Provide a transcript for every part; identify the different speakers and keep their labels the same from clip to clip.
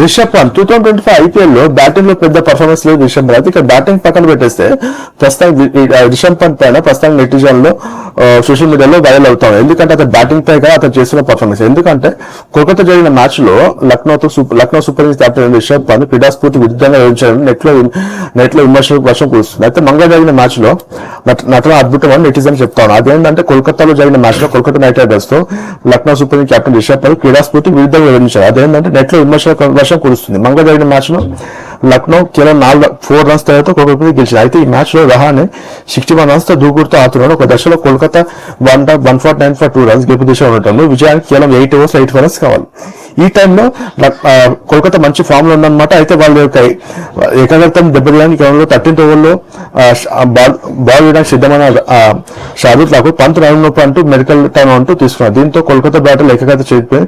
Speaker 1: Rishabh Pant 2025 IPL లో batting లో పెద్ద పర్ఫార్మెన్స్ లేదు రిషబ్ పంత్. ఇక్కడ బ్యాటింగ్ పక్కన పెట్టేస్తే ప్రస్తుతం రిషబ్ పంత్ పైన ప్రస్తుతం నెటిజన్ లో సోషల్ మీడియాలో వైరల్ అవుతాం. ఎందుకంటే అతను బ్యాటింగ్ పై కూడా అతను చేస్తున్న పర్ఫార్మెన్స్. ఎందుకంటే కోల్కతా జరిగిన మ్యాచ్ లో Lucknow super kings captain Rishabh Pant క్రీడాస్ఫూర్తి విరుద్ధంగా వివరించడం నెట్ లో విమర్శలకు వర్షం కురుస్తుంది. అయితే మంగళ జరిగిన మ్యాచ్ లో నటన అద్భుతం అని నెటిజన్ చెప్తాను. అదేంటంటే కోల్కతాలో జరిగిన మ్యాచ్ లో కోల్కతా నైట్ రైడర్స్ తో Lucknow super kings captain Rishabh Pant క్రీడాస్ఫూర్తి విరుద్ధంగా వివరించారు. అదేంటంటే నెట్ లో విమర్శలకు వర్షం కురుస్తుంది. మంగళ జరిగిన మ్యాచ్ లో లక్నో కేవలం 4 రన్స్ తర్వాత కోల్కతా గెలిచింది. అయితే ఈ మ్యాచ్ లో రహానే 61 రన్స్ తో దూకుడుతో ఆడుతున్నాడు. ఒక దశలో కోల్కతా 149 for 2 runs గెలుపు దిశలో ఉండటంలో విజయానికి కేవలం 8 overs 8 runs కావాలి. ఈ టైంలో కోల్కతా మంచి ఫామ్ లో ఉందన్నమాట. అయితే వాళ్ళ యొక్క ఏకాగ్రతం దెబ్బతీయడానికి కేవలం 13th ఓవర్లో బాల్ వేయడానికి సిద్ధమైన షాదుల్ ఠాకూర్ పంత్ రన్ నొప్పి అంటూ మెడికల్ టైం అంటూ తీసుకున్నారు. దీంతో కోల్కతా బ్యాటర్లు ఏకాగ్రత చేరిపోయి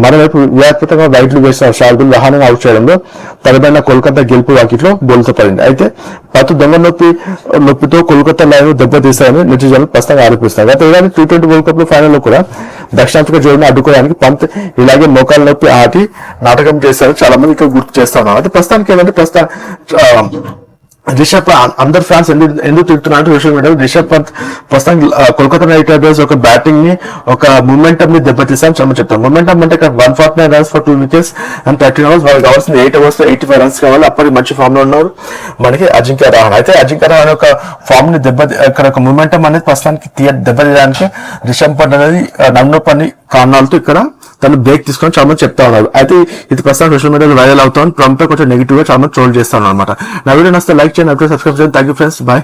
Speaker 1: మరోవైపు వ్యూహాత్మకంగా వైడ్లు వేసిన షాదుల్ రహానే అవుట్ చేయడంలో తలబడిన కోల్కతా గెలుపు వాకిట్లో బోల్తో పడింది. అయితే పంత్ దొంగ నొప్పితో కోల్కతా లైన్ దెబ్బతీస్తారని నెటిజన్లు ప్రస్తుతంగా ఆరోపిస్తారు. గత ఏడాది T20 వరల్డ్ కప్ లో ఫైనల్ లో కూడా దక్షిణాఫ్రికా జోడిని అడ్డుకోవడానికి పంత్ ఇలాగే మోకాల నొప్పి ఆటి నాటకం చేశారని చాలా మంది ఇక్కడ గుర్తు చేస్తా ఉన్నారు. అయితే ప్రస్తుతానికి ఏంటంటే రిషబ్ అందరు ఫ్యాన్స్ ఎందుకు తిరుగుతున్నారు సోషల్ మీడియాలో రిషబ్ పంత్ ప్రస్తుతం కోల్కతా నైట్ రైడర్స్ ఒక బ్యాటింగ్ ని ఒక మూమెంటం ని దెబ్బతీసామని చాలా చెప్తాను. మూమెంటం అంటే 149 runs for 2 wickets and 13 overs. వాళ్ళకి కావాల్సింది 8 overs 85 runs కావాలి. అప్పటికి మంచి ఫామ్ లో ఉన్నారు మనకి అజింక్య రహానే. అయితే అజింక్య రహానే ఒక ఫామ్ ని ఇక్కడ ఒక మూమెంటం అనేది ప్రస్తుతానికి దెబ్బతీయడానికి రిషబ్ పంత్ అనేది నన్నొప్పని కారణాలతో ఇక్కడ తను బ్రేక్ తీసుకొని చాలా మంది చెప్తా ఉన్నారు. అయితే ఇది ప్రస్తుతం సోషల్ మీడియాలో వైరల్ అవుతాం. ట్రంప్ కొంచెం నెగిటివ్ గా చాలా మంది ట్రోల్ చేస్తా ఉన్నారు అనమాట. నా వీడియో నచ్చితే లైక్ చేయండి, సబ్స్క్రైబ్ చేయండి. Thank you friends, bye.